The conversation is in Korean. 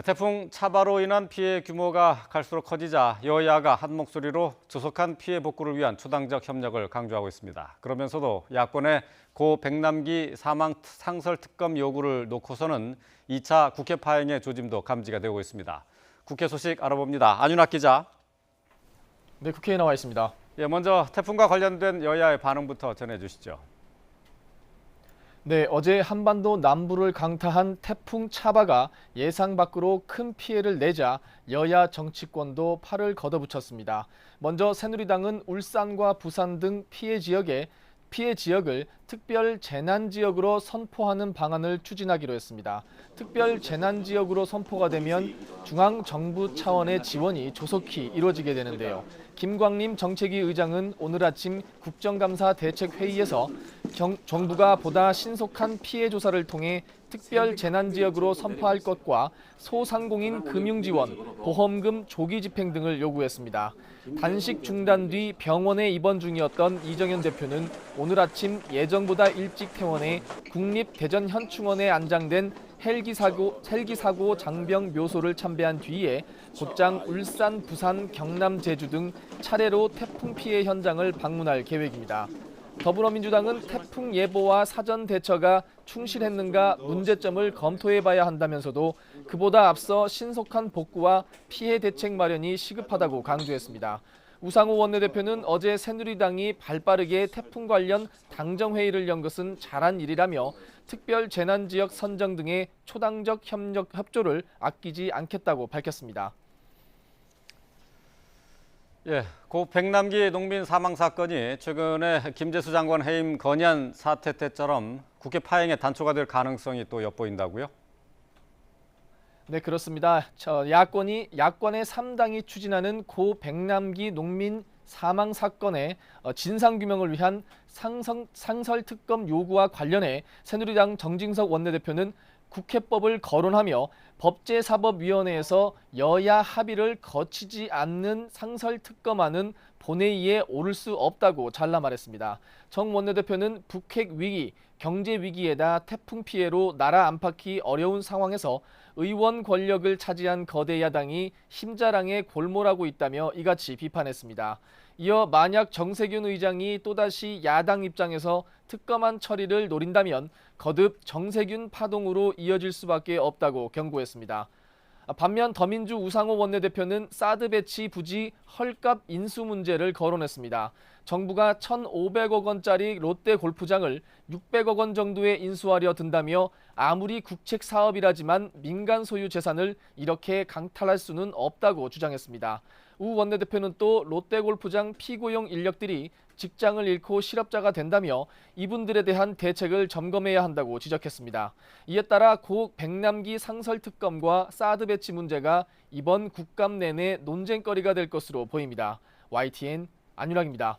태풍 차바로 인한 피해 규모가 갈수록 커지자 여야가 한 목소리로 조속한 피해 복구를 위한 초당적 협력을 강조하고 있습니다. 그러면서도 야권의 고 백남기 사망 상설 특검 요구를 놓고서는 2차 국회 파행의 조짐도 감지가 되고 있습니다. 국회 소식 알아봅니다. 안윤학 기자. 네, 국회에 나와 있습니다. 먼저 태풍과 관련된 여야의 반응부터 전해주시죠. 네, 어제 한반도 남부를 강타한 태풍 차바가 예상 밖으로 큰 피해를 내자 여야 정치권도 팔을 걷어붙였습니다. 먼저 새누리당은 울산과 부산 등 피해 지역을 특별 재난 지역으로 선포하는 방안을 추진하기로 했습니다. 특별 재난 지역으로 선포가 되면 중앙 정부 차원의 지원이 조속히 이루어지게 되는데요. 김광림 정책위 의장은 오늘 아침 국정감사 대책회의에서 정부가 보다 신속한 피해 조사를 통해 특별 재난 지역으로 선포할 것과 소상공인 금융 지원, 보험금 조기 집행 등을 요구했습니다. 단식 중단 뒤 병원에 입원 중이었던 이정현 대표는 오늘 아침 예정보다 일찍 퇴원해 국립대전현충원에 안장된 헬기 사고 장병 묘소를 참배한 뒤에 곧장 울산, 부산, 경남, 제주 등 차례로 태풍 피해 현장을 방문할 계획입니다. 더불어민주당은 태풍 예보와 사전 대처가 충실했는가 문제점을 검토해봐야 한다면서도 그보다 앞서 신속한 복구와 피해 대책 마련이 시급하다고 강조했습니다. 우상호 원내대표는 어제 새누리당이 발빠르게 태풍 관련 당정회의를 연 것은 잘한 일이라며 특별 재난지역 선정 등의 초당적 협조를 아끼지 않겠다고 밝혔습니다. 고 백남기 농민 사망 사건이 최근에 김재수 장관 해임 건의안 사태 때처럼 국회 파행의 단초가 될 가능성이 또 엿보인다고요? 네, 그렇습니다. 야권의 3당이 추진하는 고 백남기 농민 사망 사건의 진상규명을 위한 상설 특검 요구와 관련해 새누리당 정진석 원내대표는 국회법을 거론하며 법제사법위원회에서 여야 합의를 거치지 않는 상설특검안은 본회의에 오를 수 없다고 잘라 말했습니다. 정 원내대표는 북핵 위기, 경제 위기에다 태풍 피해로 나라 안팎이 어려운 상황에서 의원 권력을 차지한 거대 야당이 힘자랑에 골몰하고 있다며 이같이 비판했습니다. 이어 만약 정세균 의장이 또다시 야당 입장에서 특검안 처리를 노린다면 거듭 정세균 파동으로 이어질 수밖에 없다고 경고했습니다. 반면 더민주 우상호 원내대표는 사드 배치 부지 헐값 인수 문제를 거론했습니다. 정부가 1,500억 원짜리 롯데 골프장을 600억 원 정도에 인수하려 든다며 아무리 국책 사업이라지만 민간 소유 재산을 이렇게 강탈할 수는 없다고 주장했습니다. 우 원내대표는 또 롯데 골프장 피고용 인력들이 직장을 잃고 실업자가 된다며 이분들에 대한 대책을 점검해야 한다고 지적했습니다. 이에 따라 고 백남기 상설특검과 사드 배치 문제가 이번 국감 내내 논쟁거리가 될 것으로 보입니다. YTN 안윤학입니다.